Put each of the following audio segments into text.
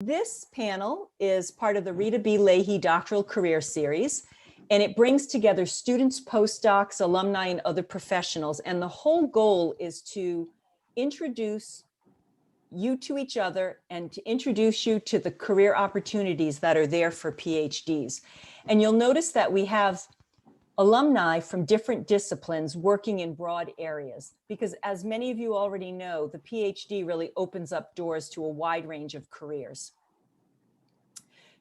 This panel is part of the Rita B. Leahy Doctoral Career Series, and it brings together students, postdocs, alumni, and other professionals. And the whole goal is to introduce you to each other and to introduce you to the career opportunities that are there for PhDs. And you'll notice that we have alumni from different disciplines working in broad areas, because as many of you already know, the PhD really opens up doors to a wide range of careers.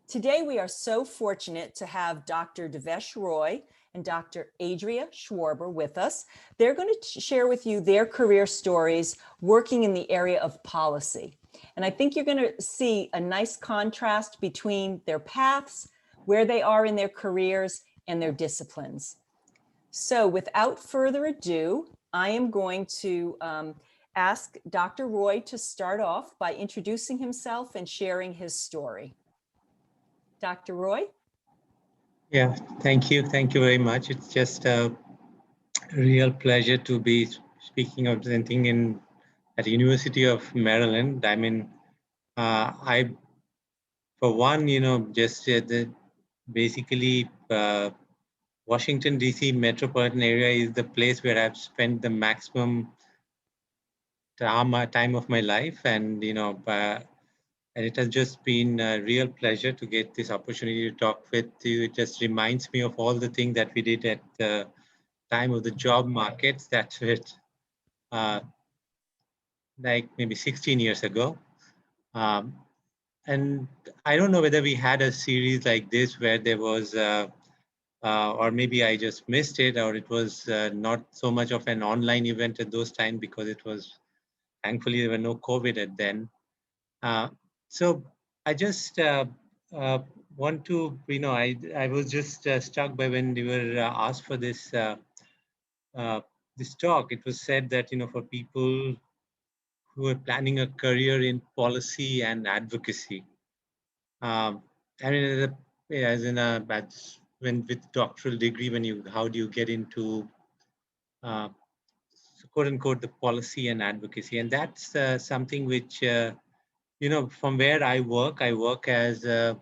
Today, we are so fortunate to have Dr. Devesh Roy and Dr. Adria Schwarber with us. They're going to share with you their career stories working in the area of policy. And I think you're going to see a nice contrast between their paths, where they are in their careers, and their disciplines. So without further ado, I am going to ask Dr. Roy to start off by introducing himself and sharing his story. Dr. Roy? Yeah, thank you. Thank you very much. It's just a real pleasure to be speaking or presenting at the University of Maryland. I mean, for one, just basically Washington, D.C. metropolitan area is the place where I've spent the maximum time of my life. And, and it has just been a real pleasure to get this opportunity to talk with you. It just reminds me of all the things that we did at the time of the job markets. That's it, like maybe 16 years ago. And I don't know whether we had a series like this where there was, or maybe I just missed it, or it was not so much of an online event at those times because it was, thankfully, there were no COVID at then. So I just want to, I was just struck by when we were asked for this this talk. It was said that, for people who are planning a career in policy and advocacy, I mean, as in when with doctoral degree, how do you get into quote unquote the policy and advocacy? And that's something which from where I work as I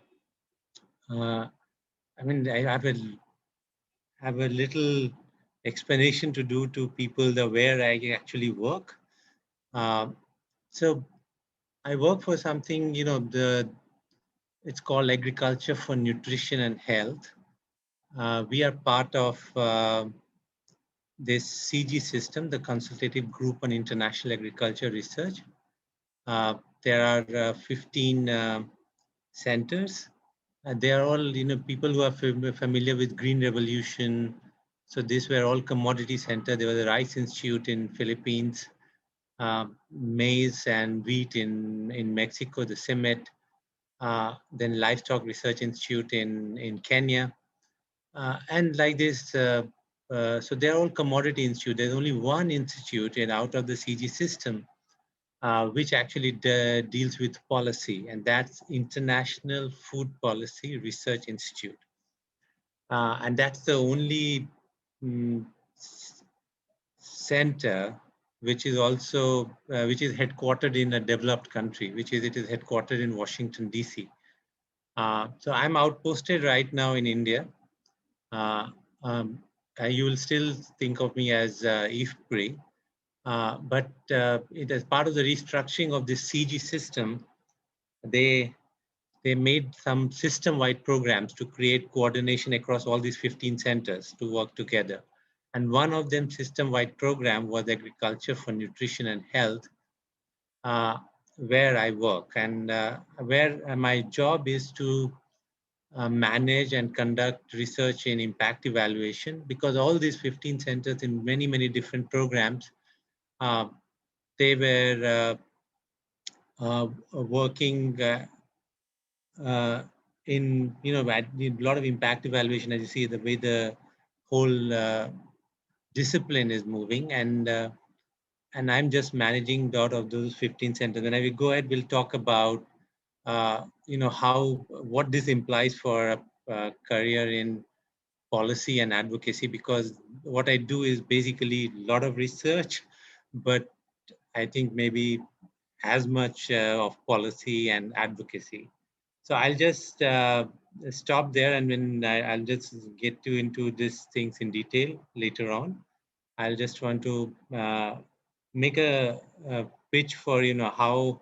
mean, I have a little explanation to do to people where I actually work. So I work for something, it's called Agriculture for Nutrition and Health. We are part of this CG system, the Consultative Group on International Agriculture Research. There are 15 centers. They are all, people who are familiar with Green Revolution. So these were all commodity centers. There was a Rice Institute in Philippines, maize and wheat in Mexico, the CIMET, then Livestock Research Institute in Kenya. And like this, so they're all commodity institute. There's only one institute out of the CG system which actually deals with policy, and that's International Food Policy Research Institute. And that's the only center which is also, which is headquartered in a developed country, it is headquartered in Washington, D.C. So I'm outposted right now in India. You will still think of me as IFPRI. But it as part of the restructuring of this CG system, they made some system-wide programs to create coordination across all these 15 centers to work together. And one of them system-wide program was Agriculture for Nutrition and Health, where I work, and where my job is to manage and conduct research in impact evaluation, because all these 15 centers in many, many different programs, they were working in, a lot of impact evaluation, as you see, the way the whole discipline is moving. And I'm just managing out of those 15 centers. When I will go ahead, we'll talk about, what this implies for a career in policy and advocacy, because what I do is basically a lot of research, but I think maybe as much of policy and advocacy. So I'll just stop there, and when I'll just get to into these things in detail later on. I'll just want to make a pitch for how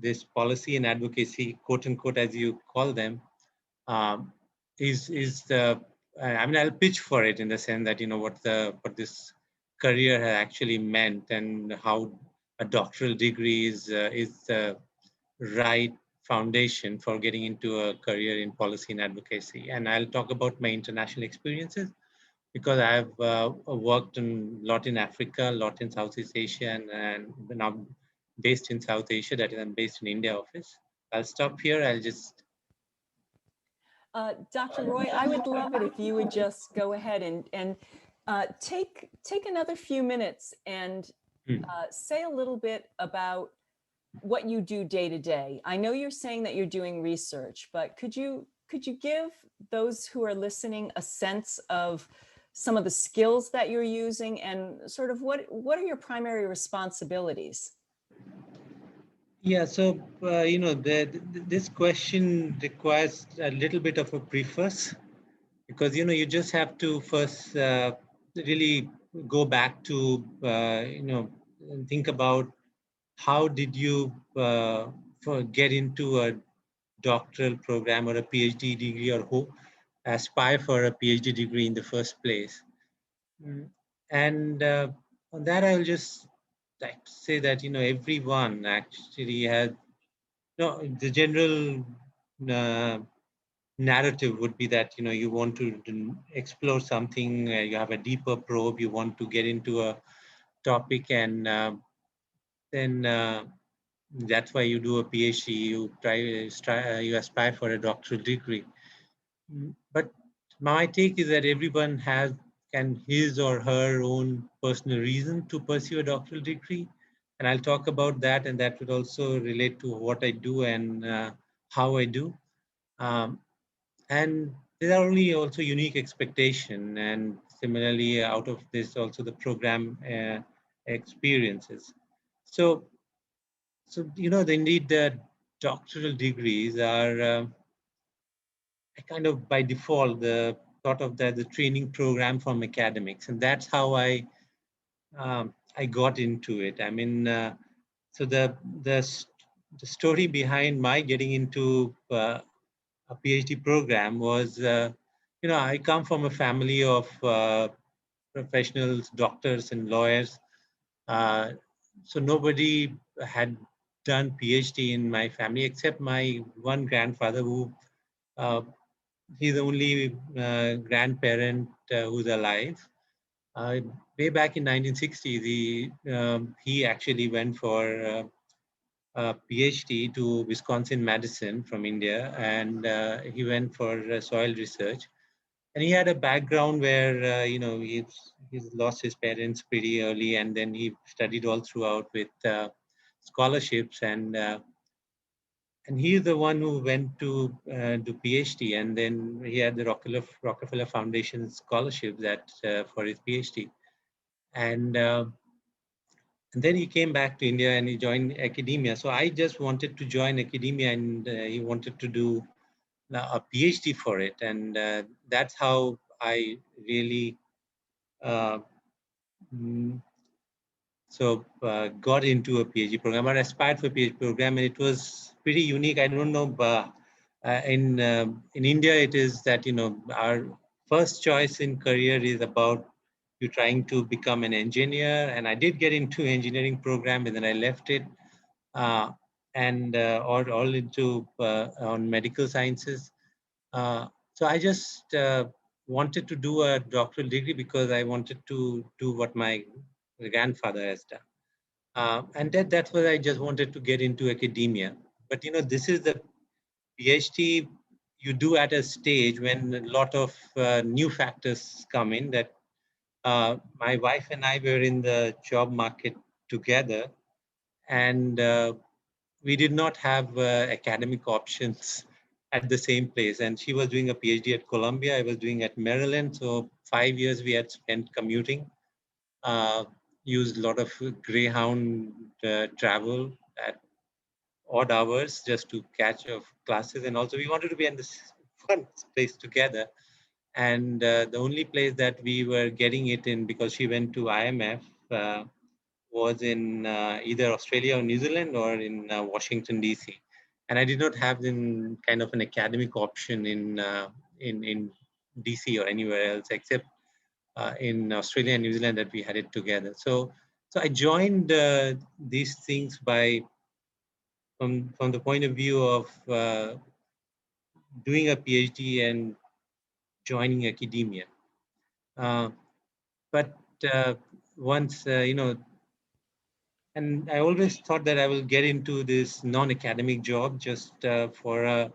this policy and advocacy, quote unquote, as you call them, um, is the. I mean, I'll pitch for it in the sense that what this career has actually meant, and how a doctoral degree is the right foundation for getting into a career in policy and advocacy. And I'll talk about my international experiences because I've worked a lot in Africa, a lot in Southeast Asia, and now based in South Asia. That is, I'm based in India office. I'll stop here. I'll just. Dr. Roy, I would love it if you would just go ahead and take another few minutes and say a little bit about what you do day to day. I know you're saying that you're doing research, but could you give those who are listening a sense of some of the skills that you're using and sort of what are your primary responsibilities? Yeah, so this question requires a little bit of a preface because you just have to first really go back to and think about how did you get into a doctoral program or a PhD degree, or who aspire for a PhD degree in the first place. And on that, I will just like to say that everyone actually has no, the general uh, narrative would be that you want to explore something, you have a deeper probe, you want to get into a topic, and then that's why you do a PhD. You aspire for a doctoral degree. But my take is that everyone can his or her own personal reason to pursue a doctoral degree, and I'll talk about that, and that would also relate to what I do and how I do. Um, and there are only also unique expectation, and similarly out of this also the program experiences. So, indeed the doctoral degrees are kind of by default the sort of the training program from academics, and that's how I got into it. I mean, so the story behind my getting into a PhD program was, I come from a family of professionals, doctors, and lawyers. Uh, so nobody had done PhD in my family except my one grandfather, who uh, he's the only grandparent who's alive. Uh, Way back in 1960s, he actually went for a PhD to Wisconsin-Madison from India, and he went for soil research. And he had a background where he's lost his parents pretty early, and then he studied all throughout with scholarships, and he's the one who went to do PhD, and then he had the Rockefeller Foundation scholarship that for his PhD, and then he came back to India and he joined academia. So I just wanted to join academia, and he wanted to do a PhD for it, and that's how I really uh, mm, got into a PhD program, or aspired for a PhD program, and it was pretty unique. I don't know, but in India, it is that our first choice in career is about you trying to become an engineer, and I did get into engineering program, and then I left it, uh, and all into on medical sciences. So I just wanted to do a doctoral degree because I wanted to do what my grandfather has done. And that's why I just wanted to get into academia. But this is the PhD you do at a stage when a lot of new factors come in. That my wife and I were in the job market together, and we did not have academic options at the same place. And she was doing a PhD at Columbia. I was doing at Maryland. So 5 years we had spent commuting. Uh, Used a lot of Greyhound travel, at odd hours just to catch of classes. And also we wanted to be in this fun place together. And the only place that we were getting it in, because she went to IMF, was in either Australia or New Zealand or in Washington, DC. And I did not have in kind of an academic option in DC or anywhere else except in Australia and New Zealand that we had it together. So I joined these things by from the point of view of doing a PhD and joining academia. But once, and I always thought that I will get into this non-academic job just for a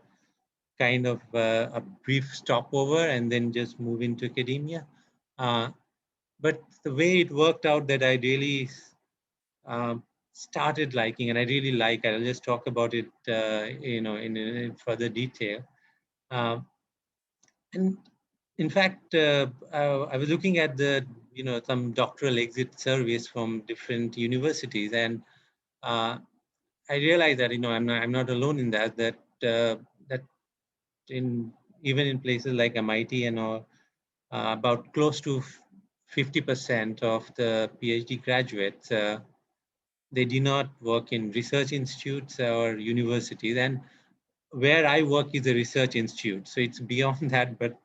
kind of a brief stopover and then just move into academia. But the way it worked out that I really started liking, and I really like, I'll just talk about it, in further detail. And in fact, I was looking at some doctoral exit surveys from different universities, and I realized that I'm not alone in that in even in places like MIT and all, about close to 50% of the PhD graduates, they do not work in research institutes or universities. And where I work is a research institute, so it's beyond that. But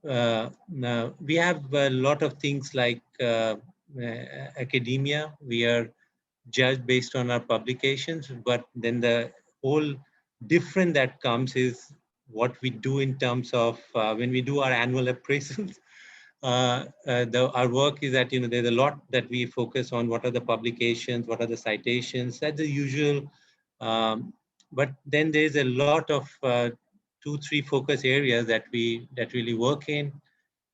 we have a lot of things like academia. We are judged based on our publications, but then the whole different that comes is what we do in terms of when we do our annual appraisals. Our work is that there's a lot that we focus on. What are the publications? What are the citations? That's the usual. But then there's a lot of 2-3 focus areas that we really work in.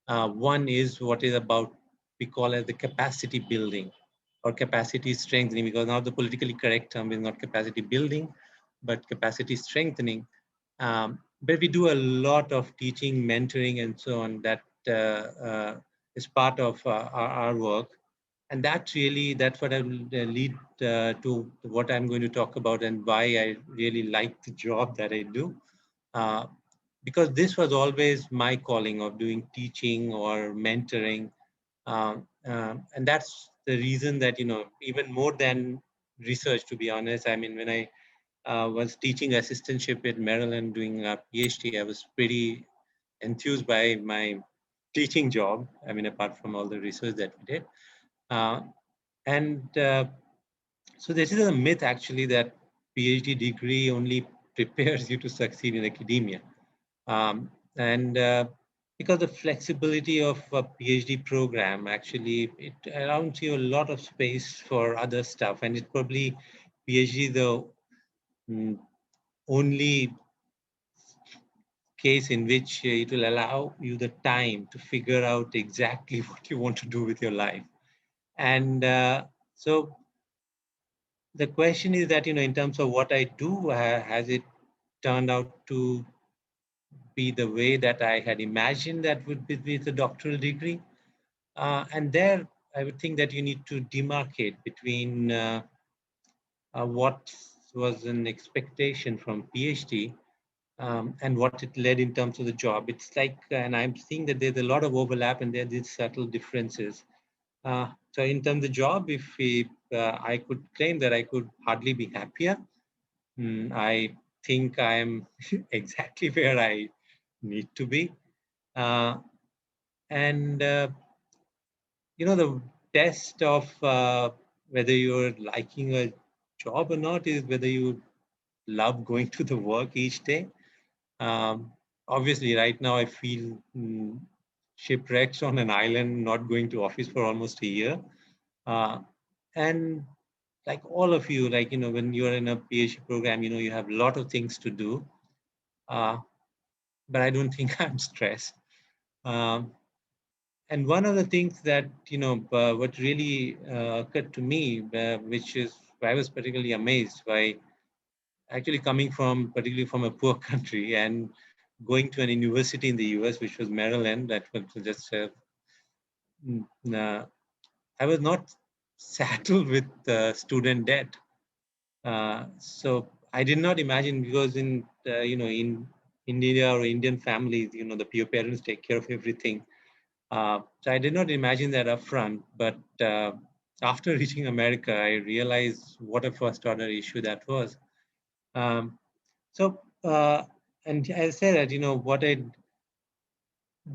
One is what is about we call as the capacity building or capacity strengthening, because now the politically correct term is not capacity building, but capacity strengthening. But we do a lot of teaching, mentoring, and so on that is part of our work. And that's what I will lead to what I'm going to talk about and why I really like the job that I do. Because this was always my calling of doing teaching or mentoring. And that's the reason that, even more than research, to be honest, I mean, when I was teaching assistantship at Maryland doing a PhD, I was pretty enthused by my teaching job. I mean, apart from all the research that we did. So this is a myth actually that PhD degree only prepares you to succeed in academia. And because the flexibility of a PhD program, actually, it allows you a lot of space for other stuff. And it's probably PhD the only case in which it will allow you the time to figure out exactly what you want to do with your life. And so the question is that, in terms of what I do, has it turned out to be the way that I had imagined that would be with a doctoral degree? And there, I would think that you need to demarcate between what was an expectation from PhD and what it led in terms of the job. It's like, and I'm seeing that there's a lot of overlap and there are these subtle differences. So in terms of job, if I could claim that I could hardly be happier, I think I'm exactly where I need to be. And the test of whether you're liking a job or not is whether you love going to the work each day. Obviously, right now I feel shipwrecked on an island, not going to office for almost a year. And like all of you, like, when you're in a PhD program, you have a lot of things to do. But I don't think I'm stressed. And one of the things that, what really occurred to me, which is I was particularly amazed by actually coming particularly from a poor country and going to an university in the US, which was Maryland, that was just, I was not saddled with student debt. So I did not imagine, because in in India or Indian families, the your parents take care of everything. So I did not imagine that upfront, but after reaching America, I realized what a first order issue that was. Um, so, and I said that, what I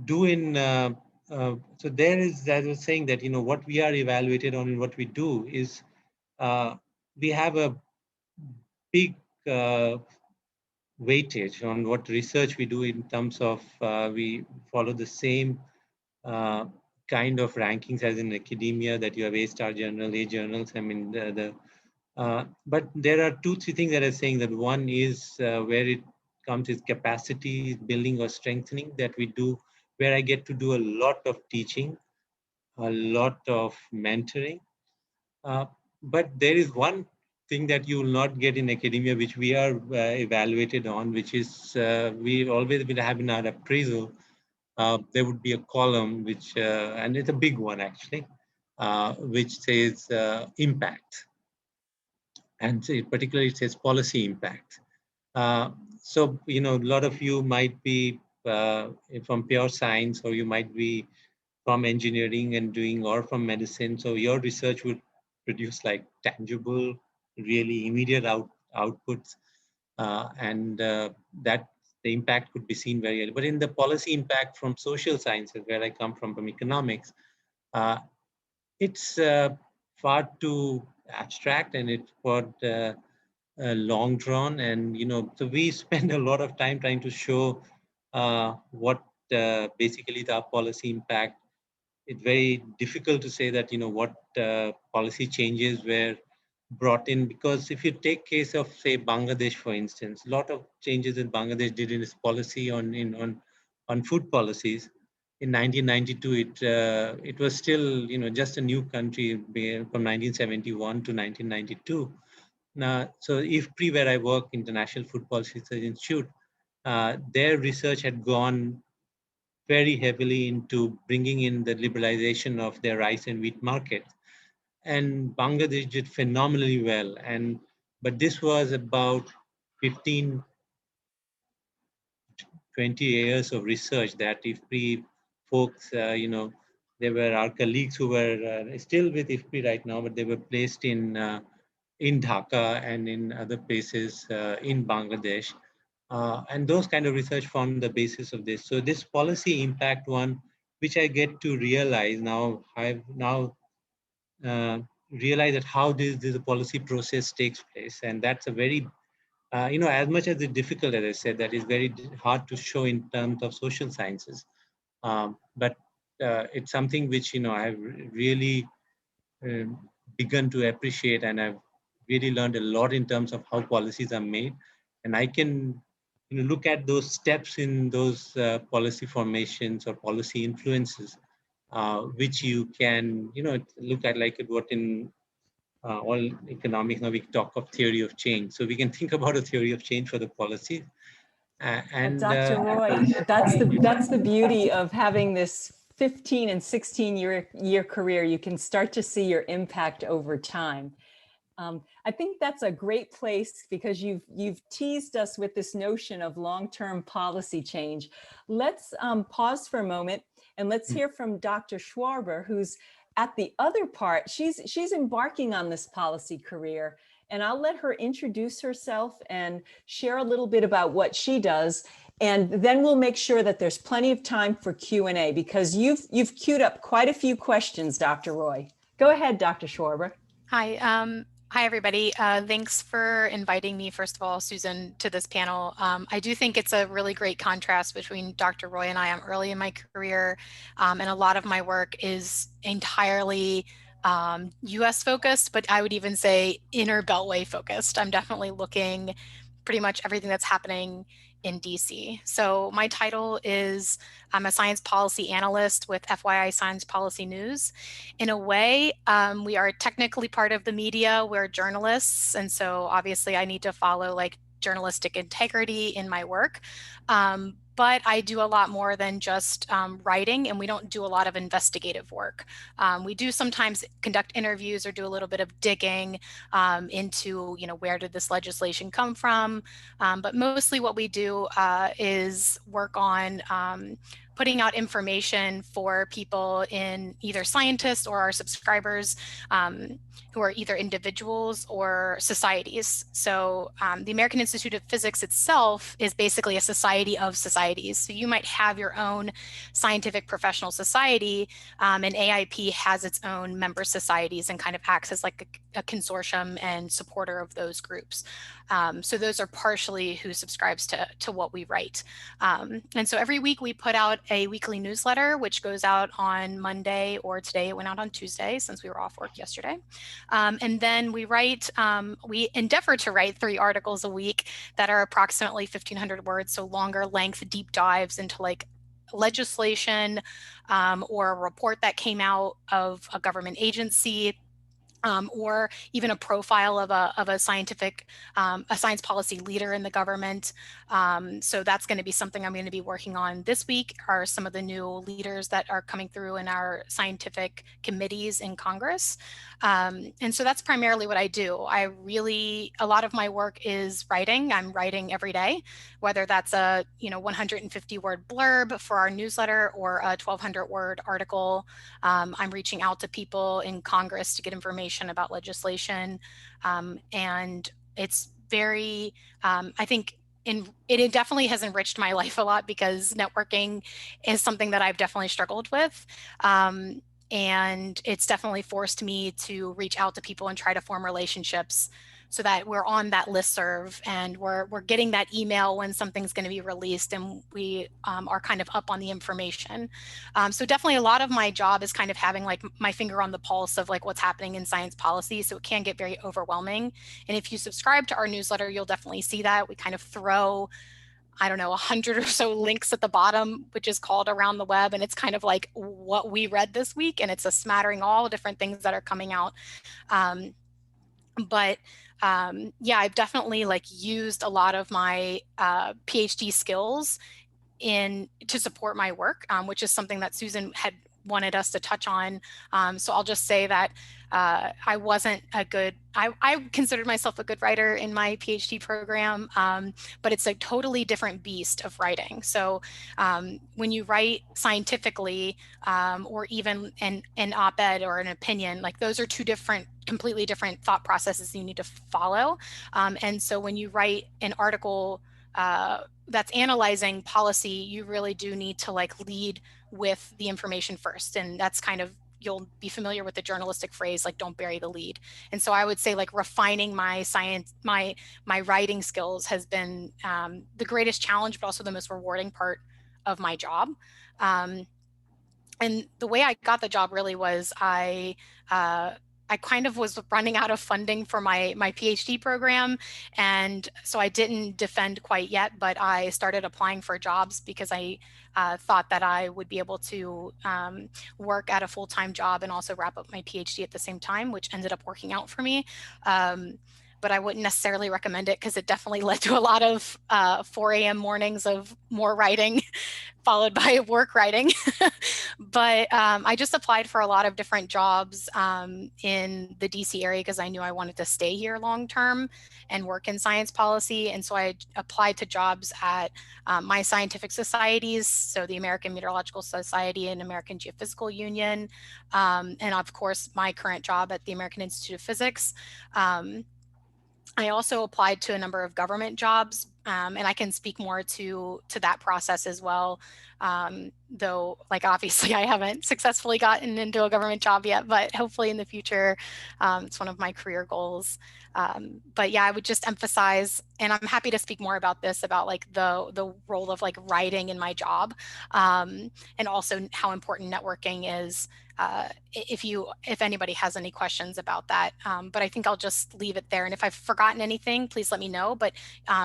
do so there is, as I was saying, that, what we are evaluated on and what we do is, we have a big weightage on what research we do, in terms of we follow the same uh, kind of rankings as in academia, that you have A-star journal, A journals. I mean, but there are two, three things that are saying that one is where it comes is capacity building or strengthening that we do, where I get to do a lot of teaching, a lot of mentoring. Uh, but there is one thing that you will not get in academia, which we are evaluated on, which is we always will have in our appraisal. There would be a column which, and it's a big one actually, which says impact, and particularly it says policy impact. Uh, so, a lot of you might be from pure science, or you might be from engineering and doing, or from medicine. So your research would produce like tangible, really immediate outputs, and that the impact could be seen very early. But in the policy impact from social sciences, where I come from economics, uh, it's far too abstract, and it's quite long drawn, and so we spend a lot of time trying to show what basically the policy impact. It's very difficult to say that what policy changes were brought in, because if you take case of, say, Bangladesh, for instance, a lot of changes that Bangladesh did in its policy on food policies. In 1992, it was still just a new country from 1971 to 1992. Now, so IFPRI, where I work, International Food Policy Research Institute, their research had gone very heavily into bringing in the liberalization of their rice and wheat market. And Bangladesh did phenomenally well. But this was about 15, 20 years of research that IFPRI folks, they were our colleagues who were still with IFPRI right now, but they were placed in Dhaka and in other places in Bangladesh. And those kind of research formed the basis of this. So this policy impact one, which I get to realize now, I've now uh, realized that how this policy process takes place. And that's a very, as much as it's difficult, as I said, that is very hard to show in terms of social sciences. But it's something which, I've really begun to appreciate, and I've really learned a lot in terms of how policies are made. And I can look at those steps in those policy formations or policy influences, which you can look at, like what in all economics now we talk of theory of change. So we can think about a theory of change for the policy. Well, And Dr. Roy, that's the beauty of having this 15 and 16 year career. You can start to see your impact over time. I think that's a great place, because you've teased us with this notion of long-term policy change. Let's pause for a moment and let's hear from Dr. Schwarber, who's at the other part. She's embarking on this policy career, and I'll let her introduce herself and share a little bit about what she does. And then we'll make sure that there's plenty of time for Q&A, because you've queued up quite a few questions, Dr. Roy. Go ahead, Dr. Schwarber. Hi. Hi, everybody. Thanks for inviting me, first of all, Susan, to this panel. I do think it's a really great contrast between Dr. Roy and I. I'm early in my career, and a lot of my work is entirely US focused, but I would even say inner Beltway focused. I'm definitely looking pretty much everything that's happening in DC. So my title is I'm a science policy analyst with FYI Science Policy News. In a way, we are technically part of the media. We're journalists. And so obviously I need to follow like journalistic integrity in my work. but I do a lot more than just writing, and we don't do a lot of investigative work. We do sometimes conduct interviews or do a little bit of digging into, where did this legislation come from? But mostly what we do is work on putting out information for people in either scientists or our subscribers who are either individuals or societies. So the American Institute of Physics itself is basically a society of societies. So you might have your own scientific professional society, and AIP has its own member societies and kind of acts as like a consortium and supporter of those groups. So those are partially who subscribes to what we write. And so every week we put out a weekly newsletter, which goes out on Monday, or today it went out on Tuesday since we were off work yesterday. And then we we endeavor to write 3 articles a week that are approximately 1,500 words, so longer length deep dives into like legislation or a report that came out of a government agency. Or even a profile of a scientific, a science policy leader in the government. So that's going to be something I'm going to be working on this week, are some of the new leaders that are coming through in our scientific committees in Congress. And so that's primarily what I do. A lot of my work is writing. I'm writing every day, whether that's a 150 word blurb for our newsletter or a 1,200 word article. I'm reaching out to people in Congress to get information about legislation. And it's very, I think it definitely has enriched my life a lot, because networking is something that I've definitely struggled with. And it's definitely forced me to reach out to people and try to form relationships so that we're on that listserv and we're getting that email when something's going to be released, and we are kind of up on the information. So definitely a lot of my job is kind of having like my finger on the pulse of like what's happening in science policy. So it can get very overwhelming. And if you subscribe to our newsletter, you'll definitely see that. We kind of throw, I don't know, 100 or so links at the bottom, which is called Around the Web. And it's kind of like what we read this week. And it's a smattering of all the different things that are coming out. Yeah, I've definitely like used a lot of my PhD skills to support my work, which is something that Susan had wanted us to touch on. So I'll just say that I wasn't I considered myself a good writer in my PhD program, but it's a totally different beast of writing. So when you write scientifically, or even an op-ed or an opinion, like those are two completely different thought processes you need to follow. And so when you write an article that's analyzing policy, you really do need to like lead with the information first. And that's kind of, you'll be familiar with the journalistic phrase, like don't bury the lead. And so I would say like refining my writing skills has been the greatest challenge, but also the most rewarding part of my job. And the way I got the job really was I kind of was running out of funding for my PhD program. And so I didn't defend quite yet, but I started applying for jobs because I thought that I would be able to work at a full-time job and also wrap up my PhD at the same time, which ended up working out for me. But I wouldn't necessarily recommend it because it definitely led to a lot of 4 a.m. mornings of more writing followed by work writing. But I just applied for a lot of different jobs in the DC area because I knew I wanted to stay here long term and work in science policy. And so I applied to jobs at my scientific societies, so the American Meteorological Society and American Geophysical Union, and of course my current job at the American Institute of Physics. I also applied to a number of government jobs, and I can speak more to that process as well. Though, like, obviously I haven't successfully gotten into a government job yet, but hopefully in the future, it's one of my career goals. But yeah, I would just emphasize, and I'm happy to speak more about this, about like the role of like writing in my job, and also how important networking is. If anybody has any questions about that, but I think I'll just leave it there. And if I've forgotten anything, please let me know, but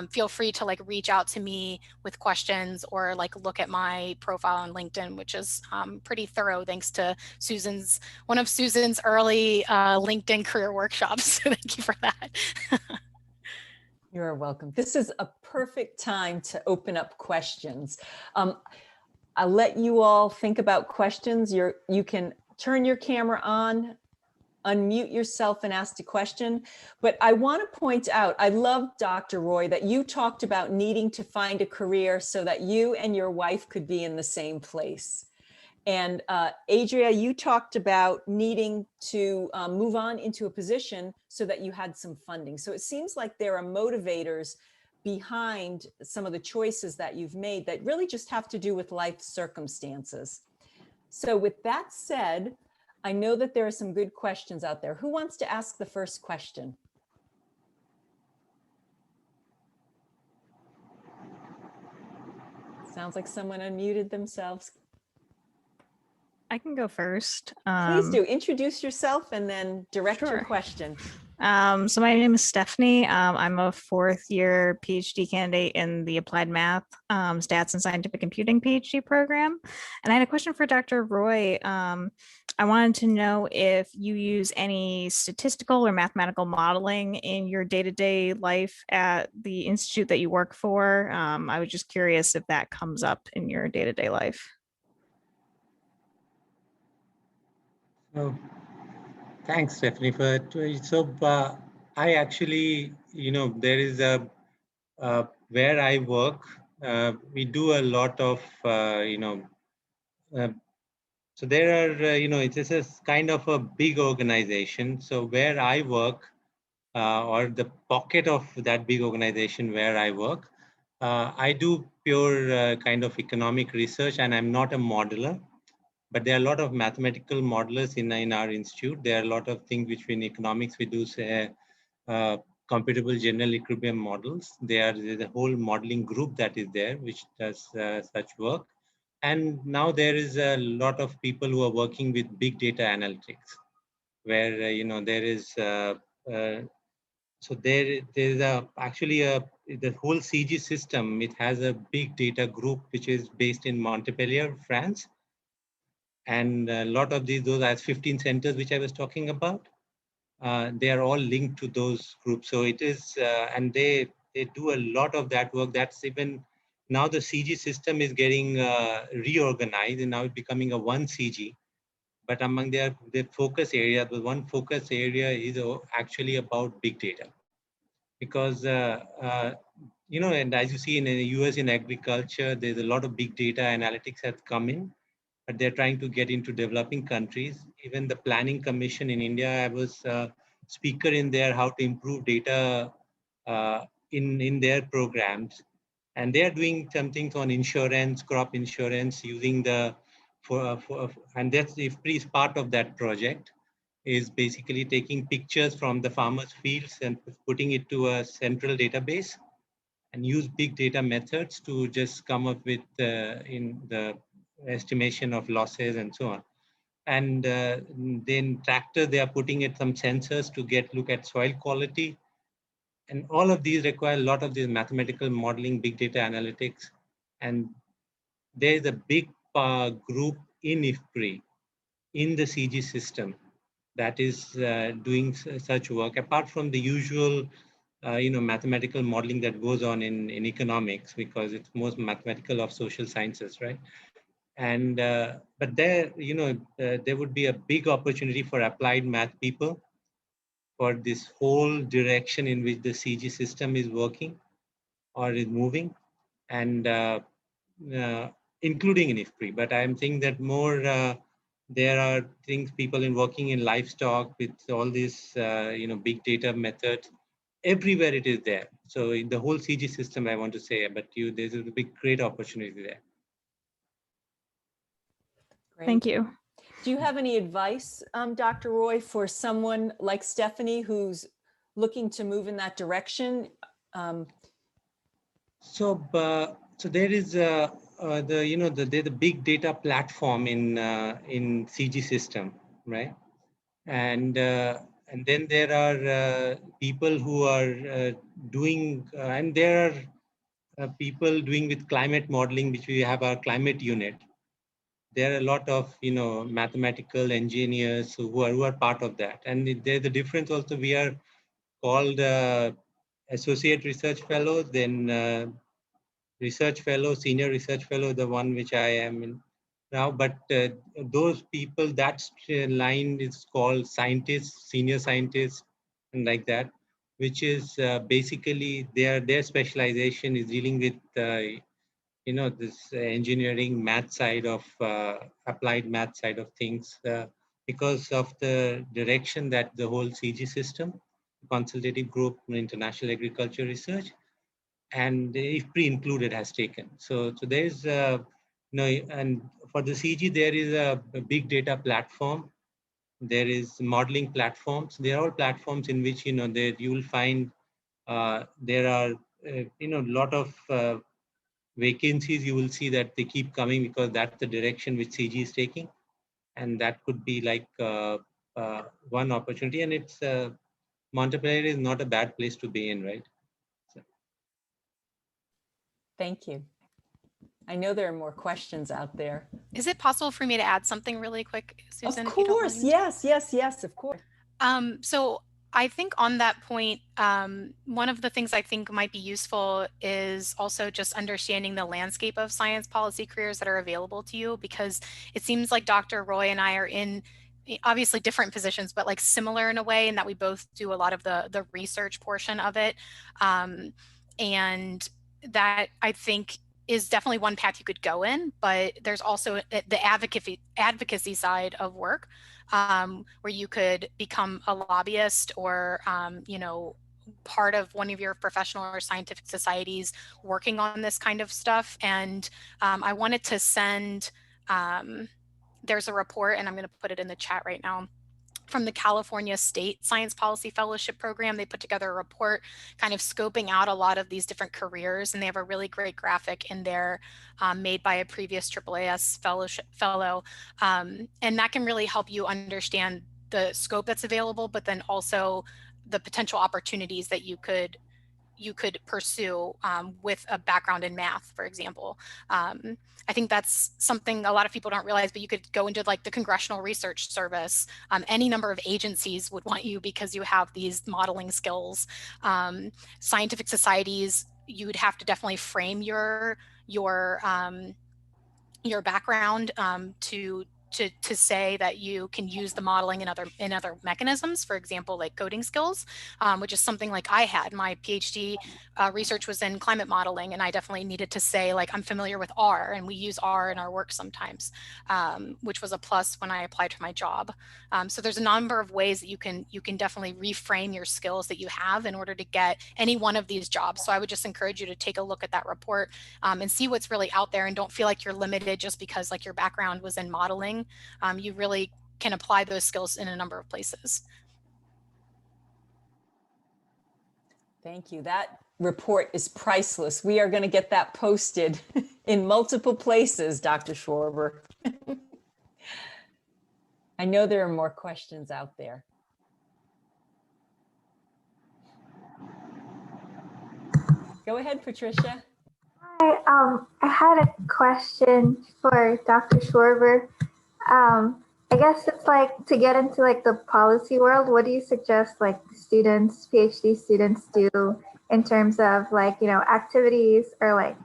feel free to like reach out to me with questions or like look at my profile on LinkedIn, which is pretty thorough thanks to one of Susan's early LinkedIn career workshops. So thank you for that. You're welcome. This is a perfect time to open up questions. I'll let you all think about questions. You can turn your camera on, unmute yourself and ask a question. But I want to point out, I love, Dr. Roy, that you talked about needing to find a career so that you and your wife could be in the same place. And Adria, you talked about needing to move on into a position so that you had some funding. So it seems like there are motivators behind some of the choices that you've made that really just have to do with life circumstances. So with that said, I know that there are some good questions out there. Who wants to ask the first question? Sounds like someone unmuted themselves. I can go first. Please do. Introduce yourself and then direct your Sure. question. So my name is Stephanie. I'm a fourth-year PhD candidate in the Applied Math, Stats, and Scientific Computing PhD program. And I had a question for Dr. Roy. I wanted to know if you use any statistical or mathematical modeling in your day-to-day life at the institute that you work for. I was just curious if that comes up in your day-to-day life. Oh, thanks, Stephanie, for it. So I actually, there is where I work, we do a lot of, so there are, it's a kind of a big organization. So where I work, or the pocket of that big organization where I work, I do pure kind of economic research, and I'm not a modeler. But there are a lot of mathematical modelers in our institute. There are a lot of things which in economics we do, say, computable general equilibrium models. There's a whole modeling group that is there, which does such work. And now there is a lot of people who are working with big data analytics, where, there is, so there's actually the whole CG system. It has a big data group, which is based in Montpellier, France. And a lot of those as 15 centers, which I was talking about, they are all linked to those groups. So it is, and they do a lot of that work. That's even now the CG system is getting reorganized, and now it's becoming a one CG. But among their focus area, the one focus area is actually about big data, because and as you see in the US in agriculture, there's a lot of big data analytics have come in, but they're trying to get into developing countries. Even the Planning Commission in India, I was a speaker in there, how to improve data in their programs. And they're doing some things on insurance, crop insurance, using and that's if part of that project is basically taking pictures from the farmers' fields and putting it to a central database and use big data methods to just come up with in the estimation of losses and so on. And then tractor, they are putting it some sensors to look at soil quality. And all of these require a lot of this mathematical modeling, big data analytics. And there is a big group in IFPRI, in the CG system, that is doing such work, apart from the usual mathematical modeling that goes on in economics, because it's most mathematical of social sciences, right? And but there, there would be a big opportunity for applied math people for this whole direction in which the CG system is working or is moving, and including in IFPRI. But I'm saying that more there are things people in working in livestock with all these big data methods. Everywhere it is there. So in the whole CG system, I want to say, but there's a big, great opportunity there. Great. Thank you. Do you have any advice, Dr. Roy, for someone like Stephanie who's looking to move in that direction? So there is the big data platform in CG system, right? And then there are people who are doing, and there are people doing with climate modeling, which we have our climate unit. There are a lot of mathematical engineers who are part of that, and there's a difference also. We are called associate research fellow, then research fellow, senior research fellow, the one which I am in now. But those people, that line is called scientists, senior scientists, and like that, which is basically their specialization is dealing with this engineering math side of applied math side of things, because of the direction that the whole CG system, consultative group on international agriculture research, and if pre-included, has taken. So there's and for the CG there is a big data platform. There is modeling platforms. They are all platforms in which there you will find there are a lot of vacancies. You will see that they keep coming because that's the direction which CG is taking, and that could be like one opportunity. And it's Montpellier is not a bad place to be in, right? So. Thank you. I know there are more questions out there. Is it possible for me to add something really quick, Susan? Of course, yes, of course. So I think on that point, one of the things I think might be useful is also just understanding the landscape of science policy careers that are available to you, because it seems like Dr. Roy and I are in obviously different positions, but like similar in a way, in that we both do a lot of the research portion of it. And that, I think, is definitely one path you could go in, but there's also the advocacy side of work, where you could become a lobbyist or, part of one of your professional or scientific societies working on this kind of stuff. And I wanted to send, there's a report, and I'm going to put it in the chat right now, from the California State Science Policy Fellowship Program. They put together a report kind of scoping out a lot of these different careers, and they have a really great graphic in there made by a previous AAAS fellow. And that can really help you understand the scope that's available, but then also the potential opportunities that you could pursue with a background in math, for example. I think that's something a lot of people don't realize, but you could go into like the Congressional Research Service. Any number of agencies would want you because you have these modeling skills. Scientific societies, you would have to definitely frame your background to say that you can use the modeling in other mechanisms, for example, like coding skills, which is something like I had. My PhD research was in climate modeling, and I definitely needed to say, like, I'm familiar with R, and we use R in our work sometimes, which was a plus when I applied for my job. So there's a number of ways that you can definitely reframe your skills that you have in order to get any one of these jobs. So I would just encourage you to take a look at that report and see what's really out there, and don't feel like you're limited just because like your background was in modeling. You really can apply those skills in a number of places. Thank you. That report is priceless. We are going to get that posted in multiple places, Dr. Schwarber. I know there are more questions out there. Go ahead, Patricia. Hi, I had a question for Dr. Schwarber. I guess it's like, to get into like the policy world, what do you suggest like students, PhD students, do in terms of like, activities or like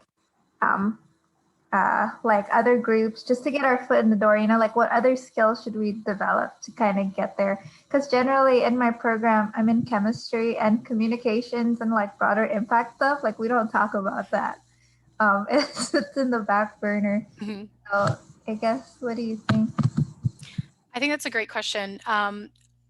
other groups, just to get our foot in the door, like what other skills should we develop to kind of get there? Because generally in my program, I'm in chemistry, and communications and like broader impact stuff, like we don't talk about that. It's in the back burner. Mm-hmm. So I guess, what do you think? I think that's a great question.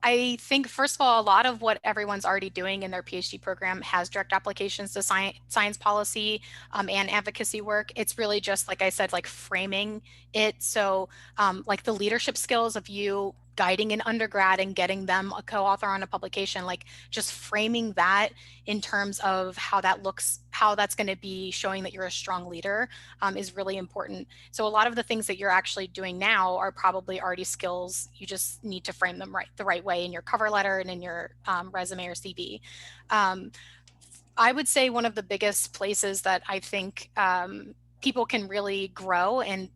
I think, first of all, a lot of what everyone's already doing in their PhD program has direct applications to science policy and advocacy work. It's really just, like I said, like framing it. So like the leadership skills of you guiding an undergrad and getting them a co-author on a publication, like just framing that in terms of how that looks, how that's going to be showing that you're a strong leader is really important. So a lot of the things that you're actually doing now are probably already skills. You just need to frame them the right way in your cover letter and in your resume or CV. I would say one of the biggest places that I think people can really grow and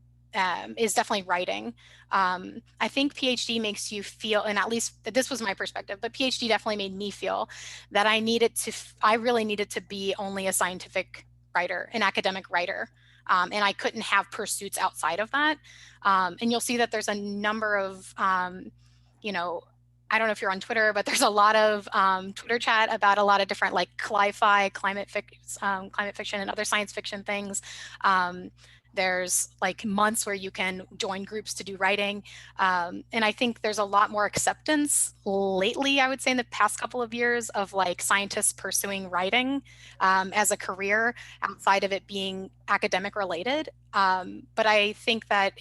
is definitely writing. I think PhD makes you feel, and at least this was my perspective, but PhD definitely made me feel that I really needed to be only a scientific writer, an academic writer. And I couldn't have pursuits outside of that. And you'll see that there's a number of, you know, I don't know if you're on Twitter, but there's a lot of Twitter chat about a lot of different like cli-fi, climate fiction and other science fiction things. There's like months where you can join groups to do writing. And I think there's a lot more acceptance lately, I would say in the past couple of years, of like scientists pursuing writing as a career outside of it being academic related. But I think that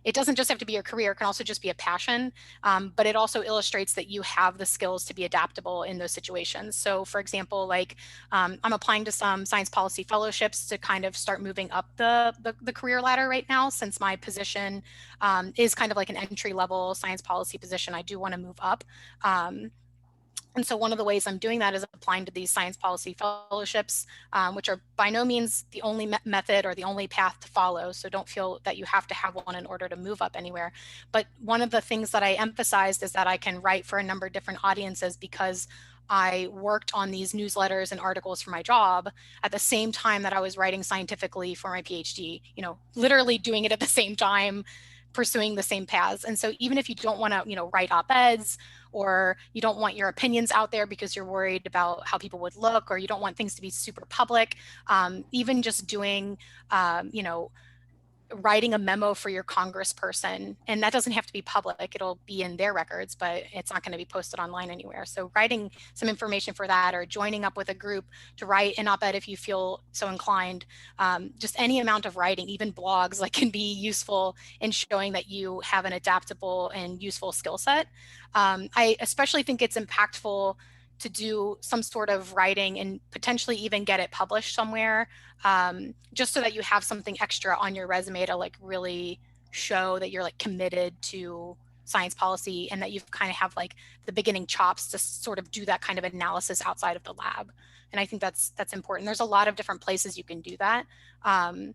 it doesn't just have to be your career, it can also just be a passion, but it also illustrates that you have the skills to be adaptable in those situations. So for example, like I'm applying to some science policy fellowships to kind of start moving up the career ladder right now, since my position is kind of like an entry level science policy position. I do want to move up. And so one of the ways I'm doing that is applying to these science policy fellowships, which are by no means the only method or the only path to follow. So don't feel that you have to have one in order to move up anywhere. But one of the things that I emphasized is that I can write for a number of different audiences, because I worked on these newsletters and articles for my job at the same time that I was writing scientifically for my PhD, you know, literally doing it at the same time, pursuing the same paths. And so even if you don't want to, you know, write op-eds, or you don't want your opinions out there because you're worried about how people would look, or you don't want things to be super public, even just doing, you know, writing a memo for your congressperson, and that doesn't have to be public, it'll be in their records, but it's not going to be posted online anywhere. So writing some information for that, or joining up with a group to write an op-ed if you feel so inclined, just any amount of writing, even blogs, like, can be useful in showing that you have an adaptable and useful skill set. I especially think it's impactful to do some sort of writing and potentially even get it published somewhere, just so that you have something extra on your resume to like really show that you're like committed to science policy, and that you've kind of have like the beginning chops to sort of do that kind of analysis outside of the lab. And I think that's important. There's a lot of different places you can do that. And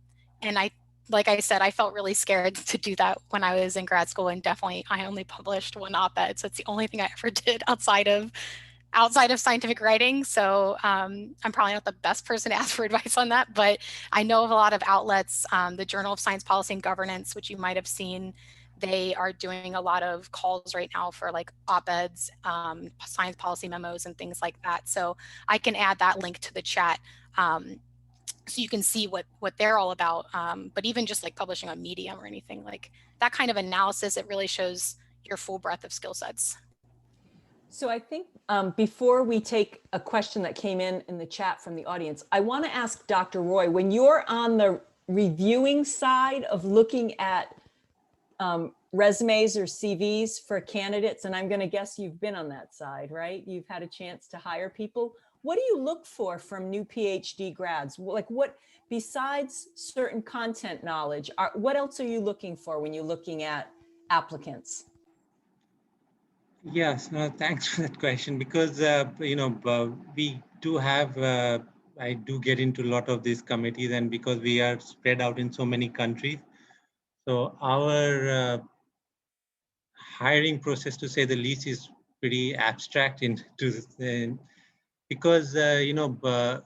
like I said, I felt really scared to do that when I was in grad school, and definitely I only published one op-ed. So it's the only thing I ever did outside of scientific writing. So I'm probably not the best person to ask for advice on that, but I know of a lot of outlets, the Journal of Science Policy and Governance, which you might have seen, they are doing a lot of calls right now for like op-eds, science policy memos and things like that. So I can add that link to the chat, so you can see what they're all about. But even just like publishing on Medium or anything like that kind of analysis, it really shows your full breadth of skill sets. So I think before we take a question that came in the chat from the audience, I want to ask Dr. Roy, when you're on the reviewing side of looking at resumes or CVs for candidates, and I'm going to guess you've been on that side, right? You've had a chance to hire people. What do you look for from new PhD grads? Like, what, besides certain content knowledge, what else are you looking for when you're looking at applicants? Yes, no, thanks for that question, because you know, we do have, I do get into a lot of these committees, and because we are spread out in so many countries, so our hiring process, to say the least, is pretty abstract because you know, there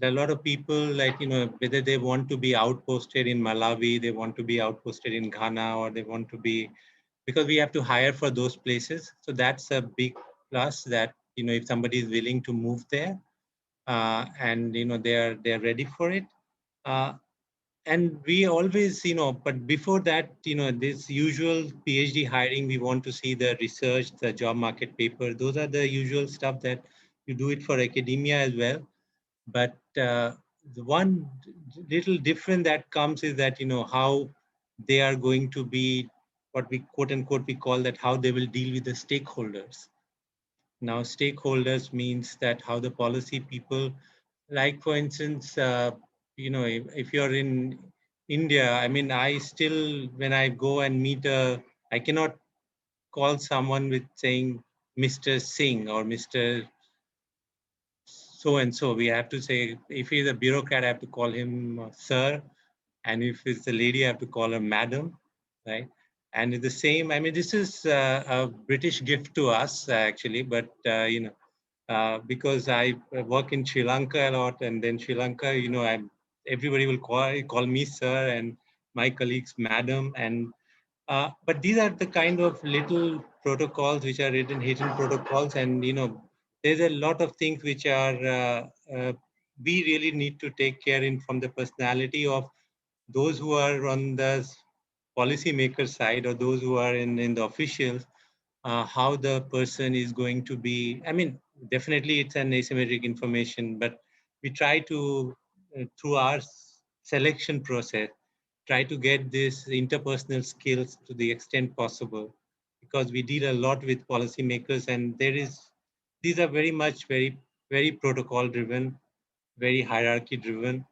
are a lot of people, like, you know, whether they want to be outposted in Malawi, they want to be outposted in Ghana, or they want to be, because we have to hire for those places. So that's a big plus, that, you know, if somebody is willing to move there, and, you know, they're ready for it. And we always, you know, but before that, you know, this usual PhD hiring, we want to see the research, the job market paper. Those are the usual stuff that you do it for academia as well. But the one little different that comes is that, you know, how they are going to be, what we quote unquote, we call that, how they will deal with the stakeholders. Now, stakeholders means that how the policy people, like, for instance, you know, if you're in India, I mean, I still, when I go and meet I cannot call someone with saying Mr. Singh or Mr. So and so. We have to say, if he's a bureaucrat, I have to call him sir. And if it's a lady, I have to call her madam, right? And it's the same, I mean, this is a British gift to us, actually, but, because I work in Sri Lanka a lot, and then Sri Lanka, everybody will call me sir, and my colleagues madam, and but these are the kind of little protocols which are hidden protocols, and there's a lot of things which are we really need to take care in from the personality of those who are on the policymaker side, or those who are in the officials, how the person is going to be. I mean, definitely it's an asymmetric information, but we try to, through our selection process, try to get this interpersonal skills to the extent possible, because we deal a lot with policymakers, and these are very much very protocol driven, very hierarchy driven,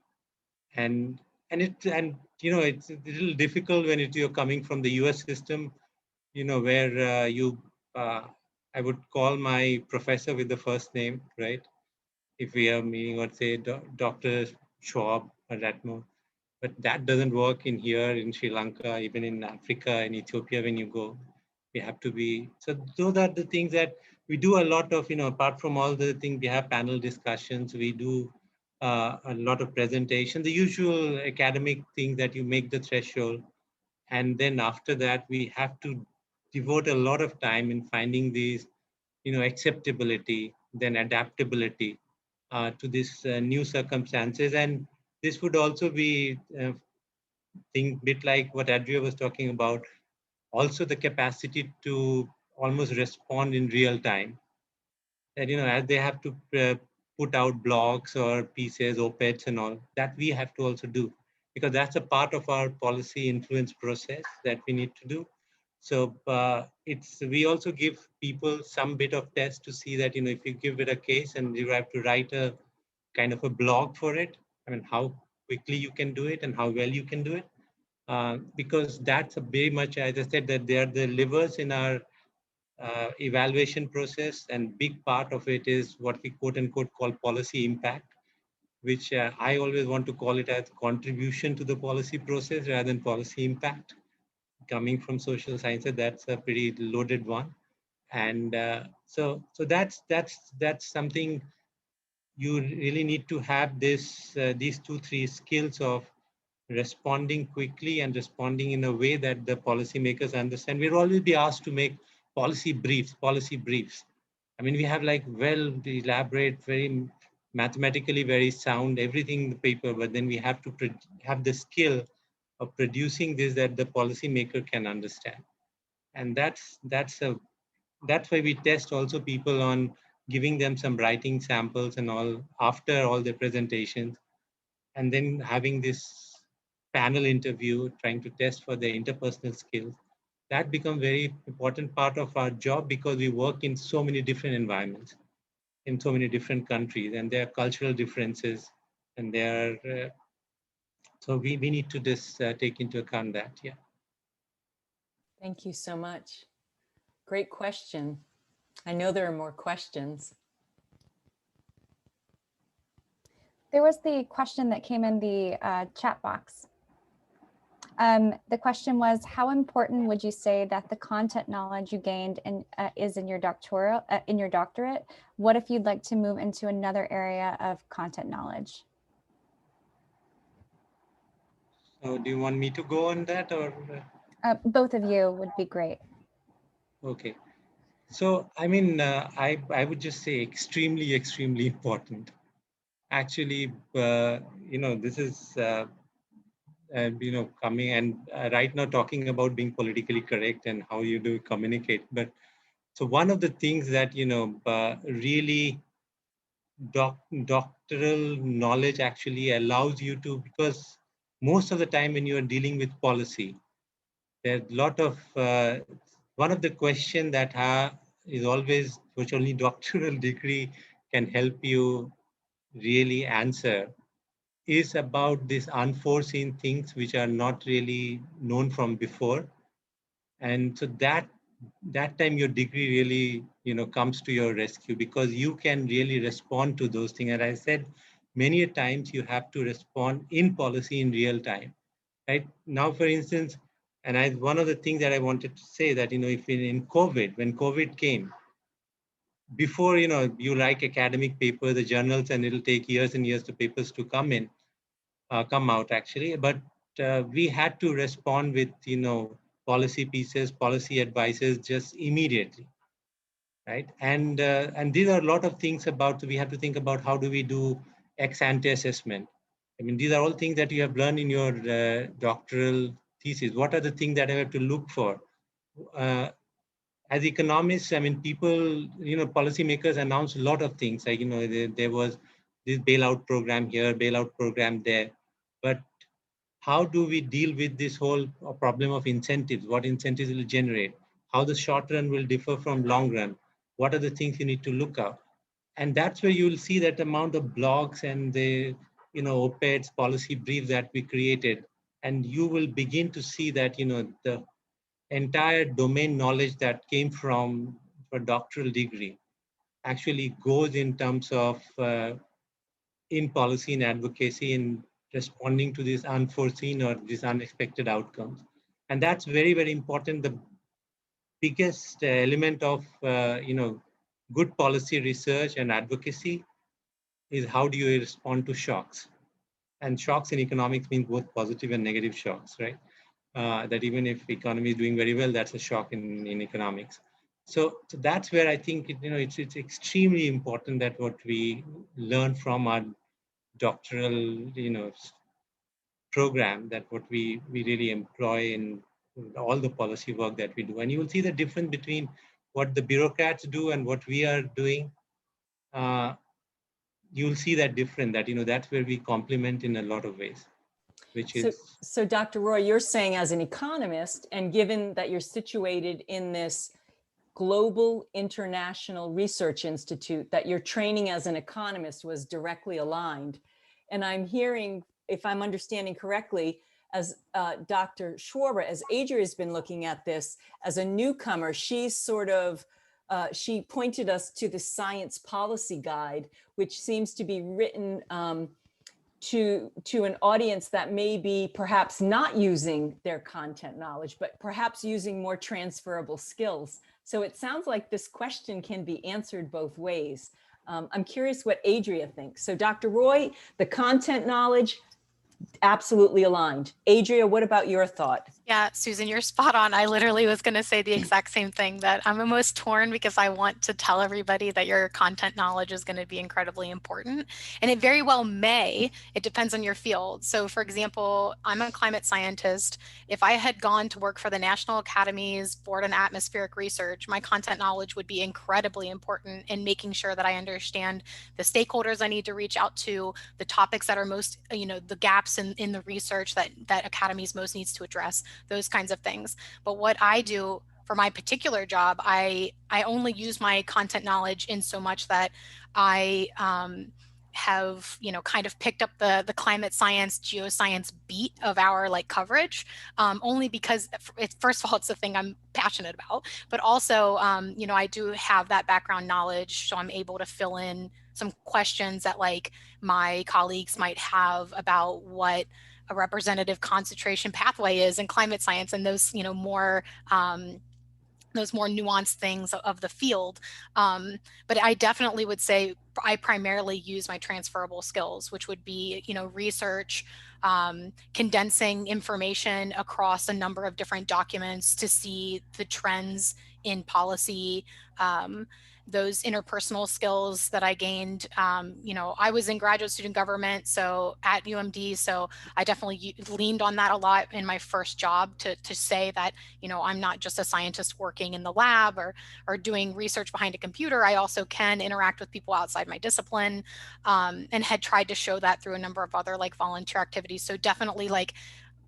and it's a little difficult when you're coming from the US system, where uh, I would call my professor with the first name, right? If we are meeting, or say Dr. Schwab or that more. But that doesn't work in here in Sri Lanka, even in Africa, in Ethiopia. When you go, we have to be. So those are the things that we do a lot of. Apart from all the things, we have panel discussions. We do a lot of presentation, the usual academic thing that you make the threshold, and then after that, we have to devote a lot of time in finding these, acceptability, then adaptability to this new circumstances. And this would also be think bit like what Adria was talking about, also the capacity to almost respond in real time. That, as they have to put out blogs or pieces, op-eds and all, that we have to also do, because that's a part of our policy influence process that we need to do. So we also give people some bit of test to see that, if you give it a case and you have to write a kind of a blog for it, I mean, how quickly you can do it and how well you can do it. Because that's a very much, as I said, that they are the livers in our evaluation process, and big part of it is what we quote unquote call policy impact, which I always want to call it as contribution to the policy process rather than policy impact. Coming from social sciences, that's a pretty loaded one, and so that's something you really need to have these 2-3 skills of responding quickly and responding in a way that the policymakers understand. We'll always be asked to make policy briefs. I mean, we have like well elaborate, very mathematically very sound, everything in the paper, but then we have to have the skill of producing this that the policymaker can understand. And that's why we test also people on giving them some writing samples and all after all the presentations, and then having this panel interview, trying to test for their interpersonal skills. That becomes very important part of our job, because we work in so many different environments, in so many different countries, and there are cultural differences, and there are, so we need to just take into account that, yeah. Thank you so much. Great question. I know there are more questions. There was the question that came in the chat box. The question was, how important would you say that the content knowledge you gained is in your doctorate? What if you'd like to move into another area of content knowledge? So do you want me to go on that, or? Both of you would be great. Okay. So, I mean, I would just say extremely, extremely important. Actually, this is, coming and right now talking about being politically correct and how you do communicate. But so one of the things that, really doctoral knowledge actually allows you to, because most of the time when you are dealing with policy, there's a lot of, one of the questions that is always, which only doctoral degree can help you really answer, is about these unforeseen things which are not really known from before. And so that time your degree really, comes to your rescue, because you can really respond to those things. And I said, many times you have to respond in policy in real time. right? Now, for instance, and one of the things that I wanted to say that, if in COVID, when COVID came, before, you write academic paper, the journals, and it'll take years and years to papers to come out actually. But we had to respond with, policy pieces, policy advices just immediately, right? And these are a lot of things we have to think about how do we do ex ante assessment. I mean, these are all things that you have learned in your doctoral thesis. What are the things that I have to look for? Uh, as economists, I mean, people, policymakers announce a lot of things. Like, there was this bailout program here, bailout program there. But how do we deal with this whole problem of incentives? What incentives will generate? How the short run will differ from long run? What are the things you need to look out? And that's where you'll see that amount of blogs and the, op-eds, policy briefs that we created. And you will begin to see that, the entire domain knowledge that came from a doctoral degree actually goes in terms of in policy and advocacy in responding to these unforeseen or these unexpected outcomes. And that's very, very important. The biggest element of, good policy research and advocacy is how do you respond to shocks? And shocks in economics mean both positive and negative shocks, right? That even if economy is doing very well, that's a shock in economics. So that's where I think it's extremely important that what we learn from our doctoral program, that what we really employ in all the policy work that we do. And you will see the difference between what the bureaucrats do and what we are doing. You'll see that difference, that that's where we complement in a lot of ways, which is so Dr. Roy, you're saying as an economist, and given that you're situated in this global international research institute, that your training as an economist was directly aligned. And I'm hearing, if I'm understanding correctly, as Dr. Schwarber, as Adria has been looking at this as a newcomer, she's sort of, she pointed us to the Science Policy Guide, which seems to be written to an audience that may be perhaps not using their content knowledge, but perhaps using more transferable skills. So it sounds like this question can be answered both ways. I'm curious what Adria thinks. So Dr. Roy, the content knowledge, absolutely aligned. Adria, what about your thought? Yeah, Susan, you're spot on. I literally was going to say the exact same thing, that I'm almost torn because I want to tell everybody that your content knowledge is going to be incredibly important. And it very well may. It depends on your field. So for example, I'm a climate scientist. If I had gone to work for the National Academy's Board on Atmospheric Research, my content knowledge would be incredibly important in making sure that I understand the stakeholders I need to reach out to, the topics that are most, the gaps in the research that academies most needs to address, those kinds of things. But what I do for my particular job, I only use my content knowledge in so much that I have kind of picked up the climate science, geoscience beat of our coverage, only because first of all, it's the thing I'm passionate about, but also I do have that background knowledge, so I'm able to fill in some questions that my colleagues might have about what a representative concentration pathway is in climate science, and those more nuanced things of the field. But I definitely would say I primarily use my transferable skills, which would be research, condensing information across a number of different documents to see the trends in policy, those interpersonal skills that I gained. I was in graduate student government, so at UMD, so I definitely leaned on that a lot in my first job to say that, I'm not just a scientist working in the lab or doing research behind a computer. I also can interact with people outside my discipline, and had tried to show that through a number of other volunteer activities. So definitely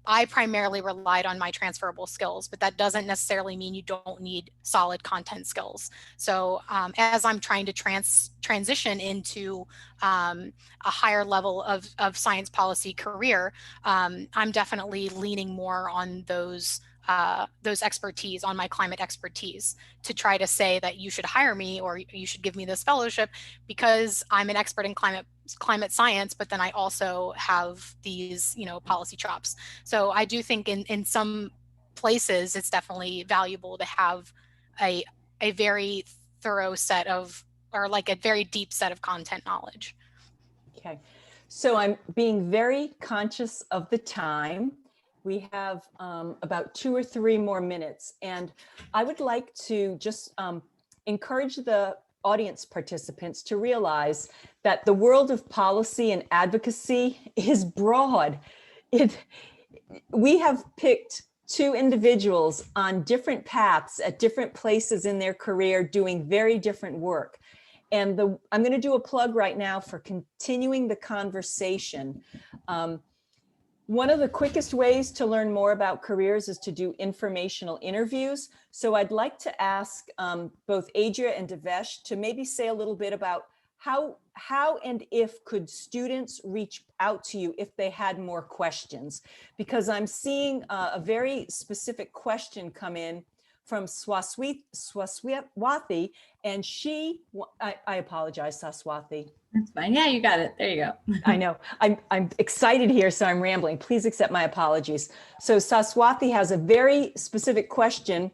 I primarily relied on my transferable skills, but that doesn't necessarily mean you don't need solid content skills. So as I'm trying to transition into a higher level of science policy career, I'm definitely leaning more on those expertise, on my climate expertise, to try to say that you should hire me or you should give me this fellowship because I'm an expert in climate climate science, but then I also have these, policy chops. So I do think in some places it's definitely valuable to have a very thorough set of, or like a very deep set of content knowledge. Okay, so I'm being very conscious of the time. We have about 2 or 3 more minutes, and I would like to just encourage the audience participants to realize that the world of policy and advocacy is broad. We have picked 2 individuals on different paths at different places in their career doing very different work. And I'm going to do a plug right now for continuing the conversation. One of the quickest ways to learn more about careers is to do informational interviews. So I'd like to ask both Adria and Devesh to maybe say a little bit about how and if could students reach out to you if they had more questions? Because I'm seeing a very specific question come in from Swaswati, and I apologize, Saswati. That's fine. Yeah, you got it. There you go. I know. I'm excited here, so I'm rambling. Please accept my apologies. So Saswati has a very specific question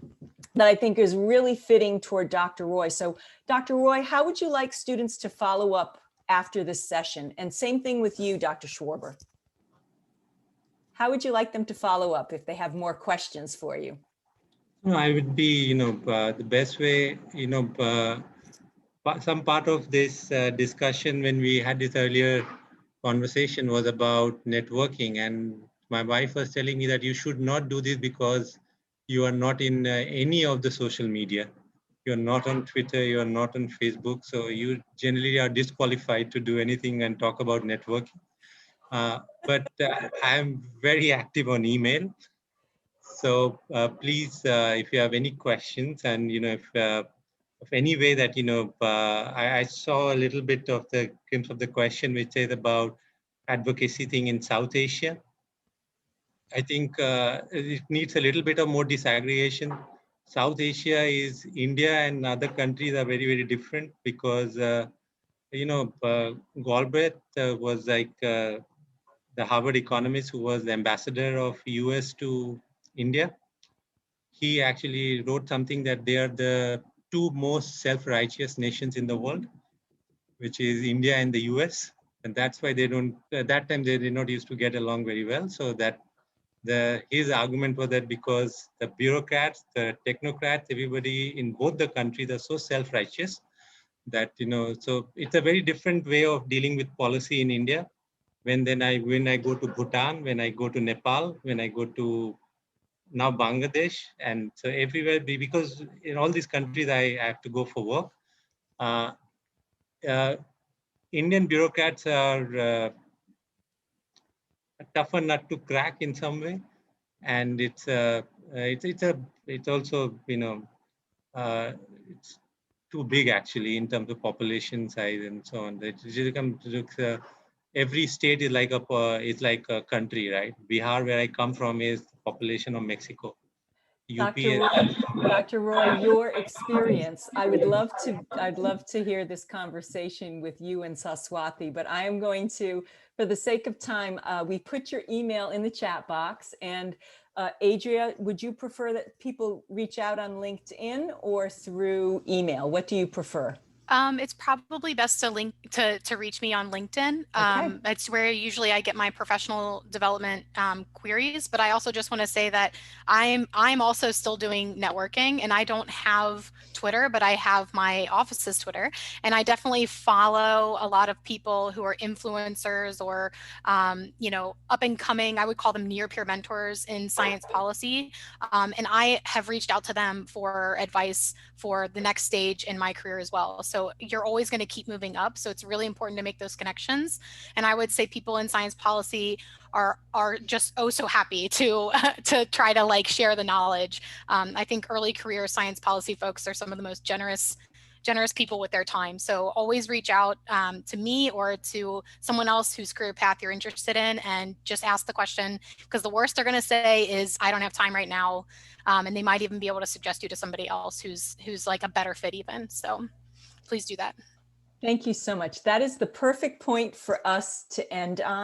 that I think is really fitting toward Dr. Roy. So Dr. Roy, how would you like students to follow up after this session? And same thing with you, Dr. Schwarber. How would you like them to follow up if they have more questions for you? No, I would be, the best way, some part of this discussion when we had this earlier conversation was about networking, and my wife was telling me that you should not do this because you are not in any of the social media. You're not on Twitter, you're not on Facebook, so you generally are disqualified to do anything and talk about networking. But I'm very active on email. So please, if you have any questions, and if any way that I saw a little bit of the glimpse of the question, which is about advocacy thing in South Asia. I think it needs a little bit of more disaggregation. South Asia is India, and other countries are very, very different because Galbraith was like the Harvard economist who was the ambassador of US to India. He actually wrote something that they are the 2 most self-righteous nations in the world, which is India and the US. And that's why they don't, at that time, they did not used to get along very well. So that his argument was that because the bureaucrats, the technocrats, everybody in both the countries are so self-righteous that, so it's a very different way of dealing with policy in India. When I go to Bhutan, when I go to Nepal, when I go to now Bangladesh, and so everywhere, because in all these countries I have to go for work. Indian bureaucrats are a tougher nut to crack in some way, and it's also it's too big actually in terms of population size and so on. Every state is like a country, right? Bihar, where I come from, is the population of Mexico. Dr. Roy, your experience, I'd love to hear this conversation with you and Saswati, but I am going to, for the sake of time, we put your email in the chat box, and Adria, would you prefer that people reach out on LinkedIn or through email? What do you prefer? It's probably best to reach me on LinkedIn. Okay. It's where usually I get my professional development queries, but I also just want to say that I'm also still doing networking, and I don't have Twitter, but I have my office's Twitter, and I definitely follow a lot of people who are influencers or up and coming. I would call them near peer mentors in science policy, and I have reached out to them for advice for the next stage in my career as well. So you're always going to keep moving up. So it's really important to make those connections. And I would say people in science policy are just so happy to try to share the knowledge. I think early career science policy folks are some of the most generous people with their time. So always reach out to me or to someone else whose career path you're interested in, and just ask the question, because the worst they're going to say is, I don't have time right now. And they might even be able to suggest you to somebody else who's like a better fit even. So please do that. Thank you so much. That is the perfect point for us to end on.